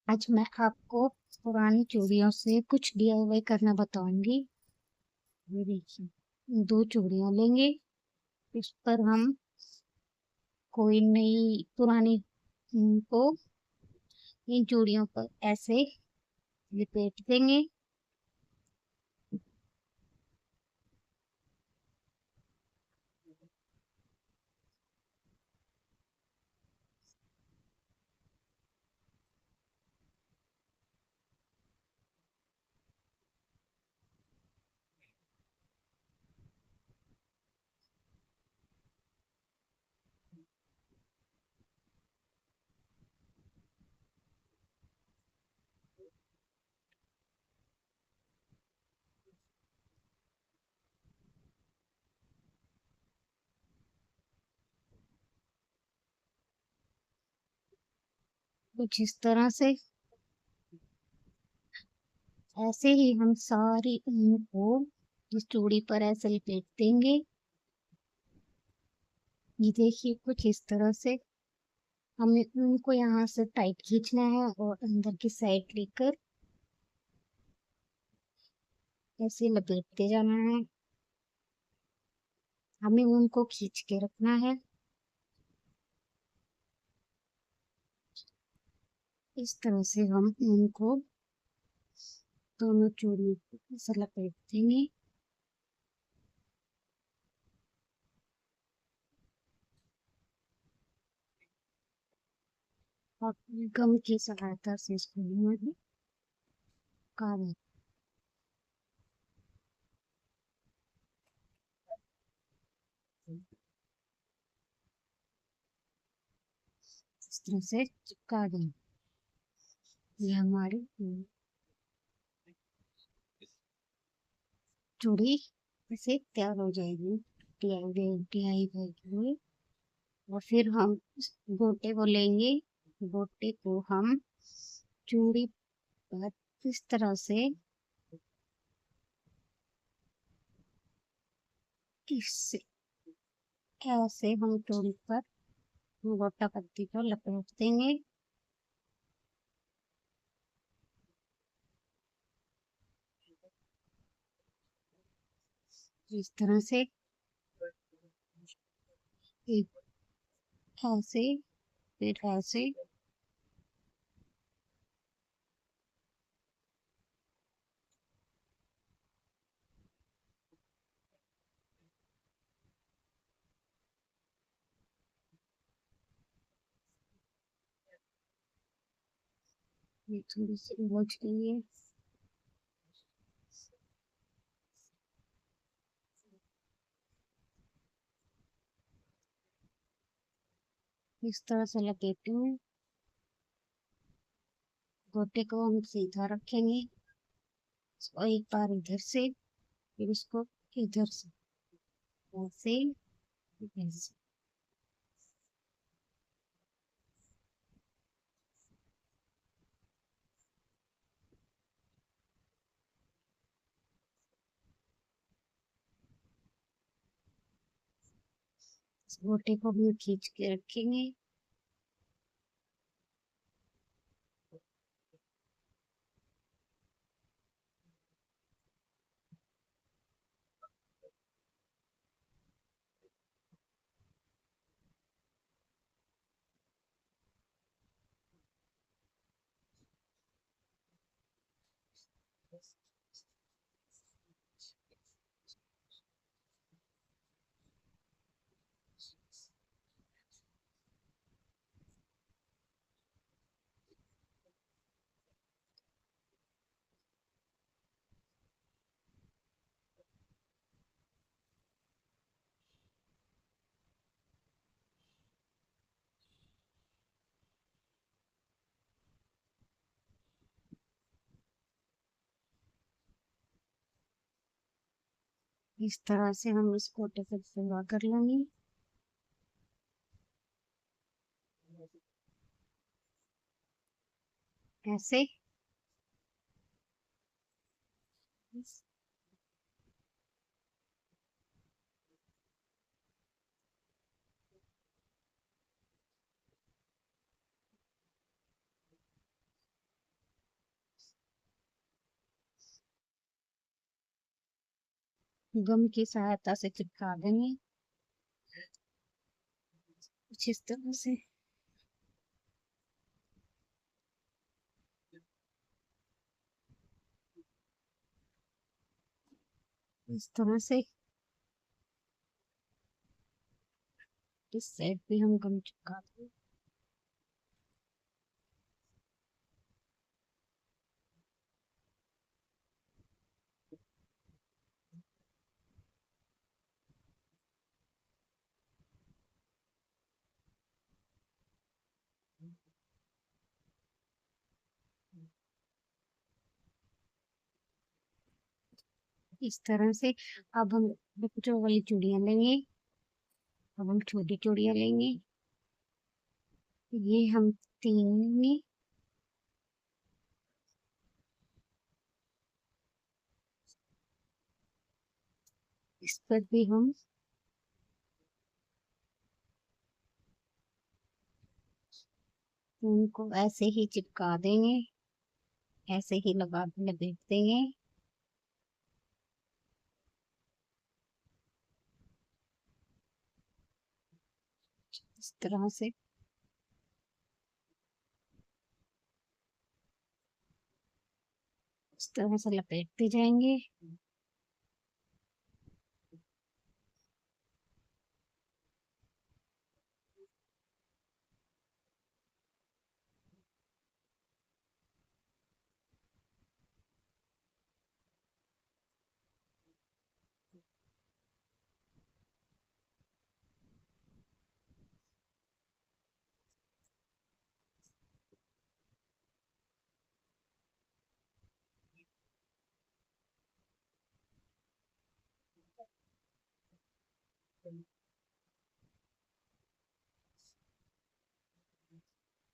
आज मैं आपको पुरानी चूड़ियों से कुछ डीआईवाई करना बताऊंगी। ये देखिए, 2 चूड़ियां लेंगे। इस पर हम कोई नई पुरानी को इन चूड़ियों पर ऐसे लपेट देंगे। कुछ इस तरह से ऐसे ही हम सारी ऊन को इस चूड़ी पर ऐसे लपेट देंगे। ये देखिए, कुछ इस तरह से हमें ऊन को यहाँ से टाइट खींचना है और अंदर की साइड लेकर ऐसे लपेटते जाना है। हमें ऊन को खींच के रखना है। इस तरह से हम ऊन को दोनों चूड़ियों को ऐसे लपेट देंगे। और गम की सहायता से इसको हम काट इस तरह से चिपका देंगे। ये हमारी चूड़ी ऐसे तैयार हो जाएगी DIY के लिए। और फिर हम इस गोटे को लेंगे। गोटे को हम चूड़ी पर इस तरह से इससे ऐसे हम चूड़ी पर गोटा पत्ती को लपेट देंगे। इस तरह से एक ऐसे फिर ऐसे ये थोड़ी सी उलझ गई है। इस तरह से लपेटे हुए गोटे को हम सीधा रखेंगे। इसको एक बार इधर से फिर इसको इधर से ऐसे ऐसे इस गोटे को हम खींच के रखेंगे। इस तरह से हम इस गोटे को पूरा कर लेंगे। ऐसे गम की सहायता से चिपका देंगे कुछ इस तरह से। इस तरह से इस साइड पे हम गम चिपका देंगे। इस तरह से अब हम जो वाली चूड़ियां लेंगे, अब हम छोटी चूड़ियां लेंगे, ये हम 3 लेंगे, इस पर भी हम उनको ऐसे ही चिपका देंगे, ऐसे ही लगा लपेट देंगे। इस तरह से इस तरह से लपेटते जाएंगे।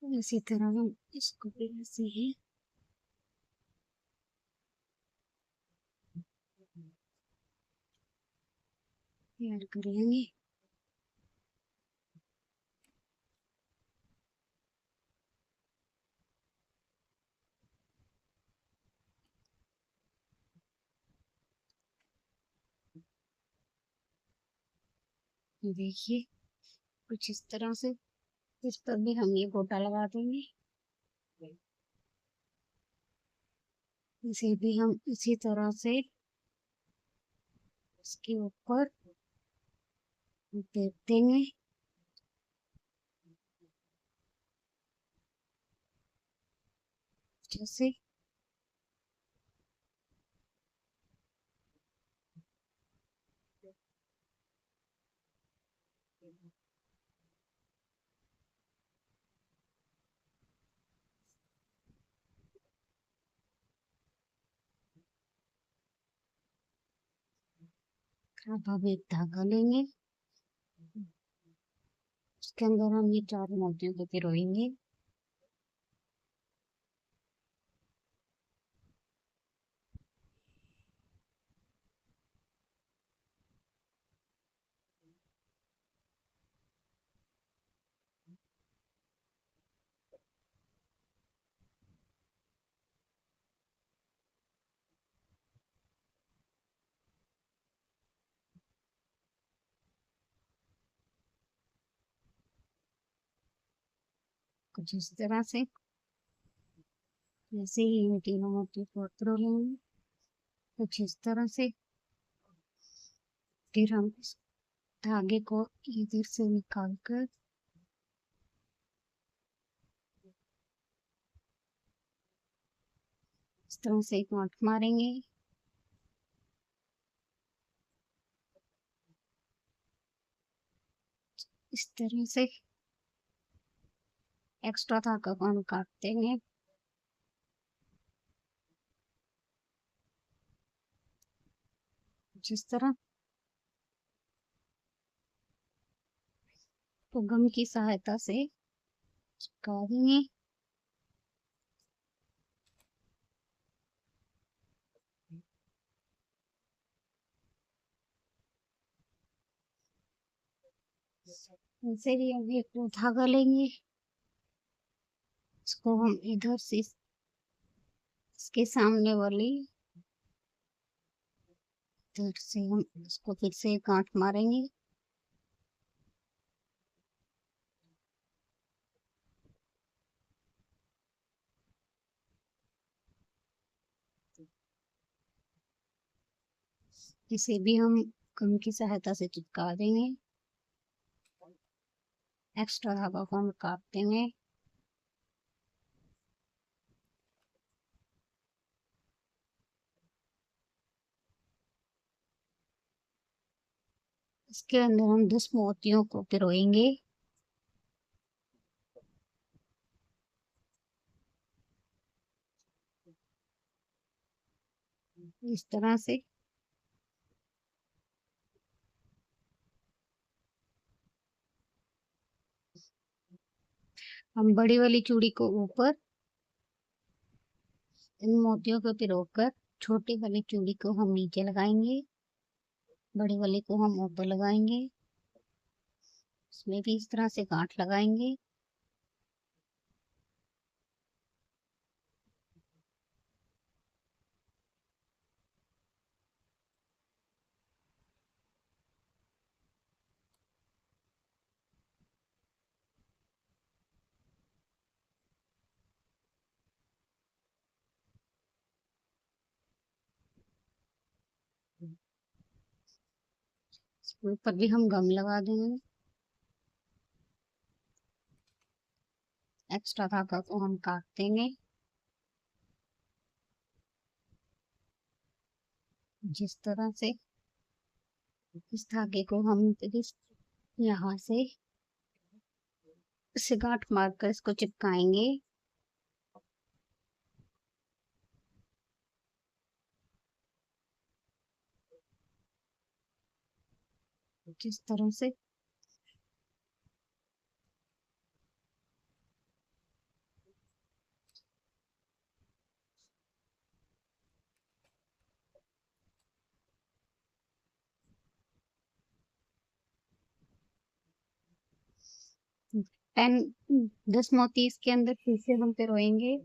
इसी तरह हम इसको भी ऐसे ही तैयार कर लेंगे। देखिए कुछ इस तरह से इस पर भी हम ये गोटा लगा देंगे। इसे भी हम इसी तरह से इसके ऊपर देख देंगे। जैसे अब हम एक धागा लेंगे, उसके अंदर हम ये 4 मोतियों को पिरोएंगे। कुछ इस तरह से जैसे ही इन तीनों मोतियों को पिरो लेंगे कुछ इस तरह से। फिर हम इस धागे को इधर से निकाल कर इस तरह से एक नॉट मारेंगे। इस तरह से एक्स्ट्रा धागा को हम काट देंगे। जिस तरह तो गम की सहायता से चिपका देंगे। ऐसे ही हम एक और धागा लेंगे, इसको हम इधर से इसके सामने वाली इधर से हम इसको फिर से गांठ मारेंगे। इसे भी हम गम की सहायता से चिपका देंगे। एक्स्ट्रा धागा को हम काट देंगे। इसके अंदर हम 10 मोतियों को पिरोएंगे। इस तरह से हम बड़ी वाली चूड़ी को ऊपर, इन मोतियों को पिरोकर छोटी वाली चूड़ी को हम नीचे लगाएंगे, बड़ी वाली को हम ऊपर लगाएंगे। इसमें भी इस तरह से गांठ लगाएंगे। इसके ऊपर भी हम गम लगा देंगे। एक्स्ट्रा धागा को हम काट देंगे। जिस तरह से इस धागे को हम इस यहाँ से इसे गांठ मारकर इसको चिपकाएंगे। जिस तरह से टेन 10 मोती इसके अंदर फिर से हम पिरोएंगे।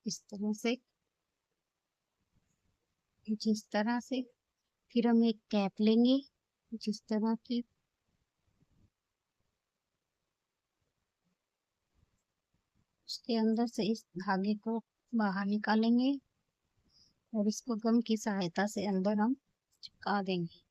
इस तरह से, जिस तरह से फिर हम एक कैप लेंगे जिस तरह की, उसके अंदर से इस धागे को बाहर निकालेंगे और इसको गम की सहायता से अंदर हम चिपका देंगे।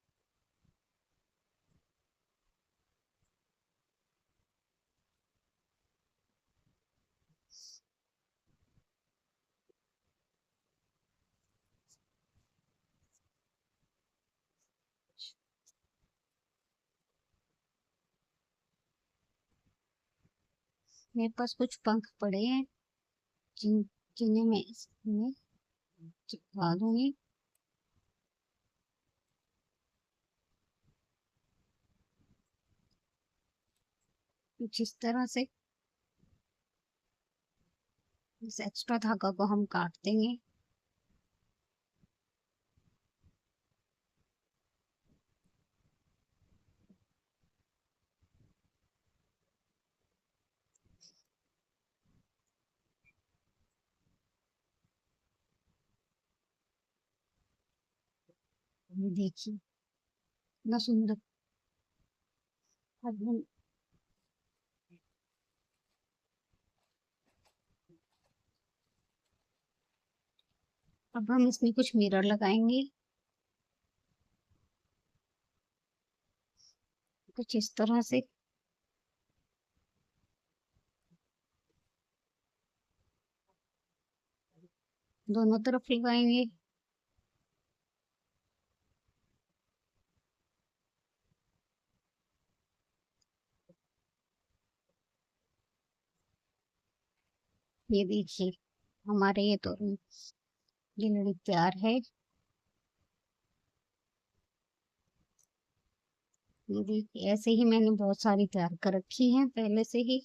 मेरे पास कुछ पंख पड़े हैं जिन्हें मैं इसमें चिपका दूंगी। जिस तरह से इस एक्स्ट्रा धागा को हम काट देंगे। ये देखिए कितना सुंदर। अब हम इसमें कुछ मिरर लगाएंगे कुछ इस तरह से। दोनों तरफ लगाएंगे। ये देखिए हमारे ये तो ये लड़ी तैयार है। ये देखिए ऐसे ही मैंने बहुत सारी तैयार कर रखी हैं पहले से ही।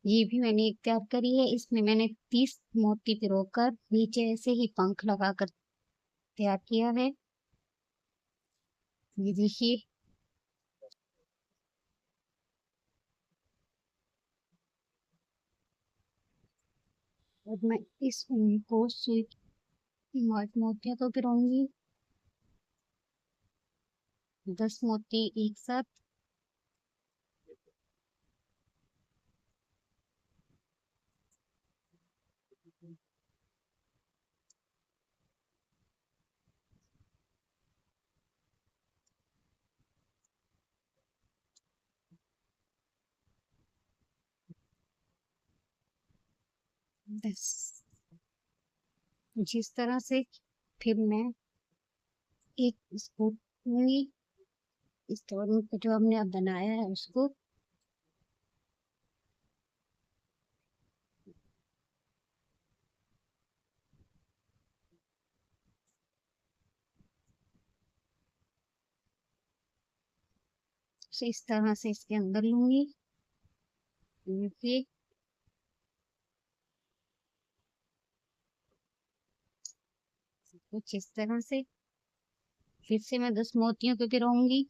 ये भी मैंने एक तैयार करी है। इसमें मैंने 30 मोती पिरोकर नीचे ऐसे ही पंख लगाकर तैयार किया है। ये देखिए, अब मैं इस ऊन को सुई की मोतियों को गिराऊंगी। 10 मोती एक साथ। बस जिस तरह से फिर मैं एक इसको लूंगी, इस तोरण को जो हमने अब बनाया है उसको इस तरह से इसके अंदर लूंगी। देखिए, कुछ इस तरह से फिर से मैं 10 मोतियों को गिराऊंगी।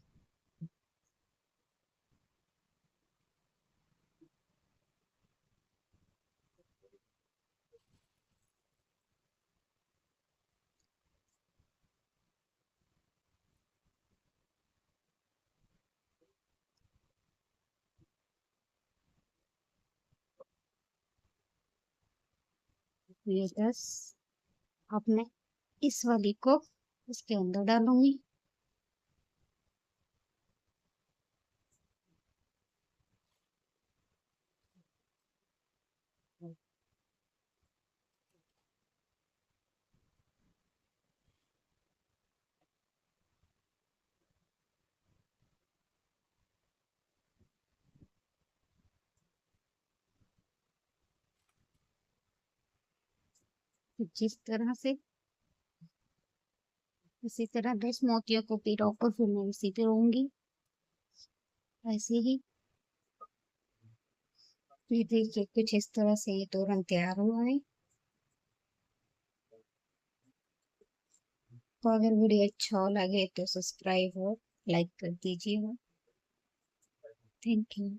ये 10 अब मैं इस वाली को इसके अंदर डालूंगी। जिस तरह से इसी तरह 10 मोतियों को पिरो को फिर मैं इसी पे रहूंगी ऐसे ही। ये देखिए, कुछ इस तरह से ये तोरण तैयार हुआ है। तो अगर वीडियो अच्छा लगे तो सब्सक्राइब और लाइक कर दीजिएगा। Thank you.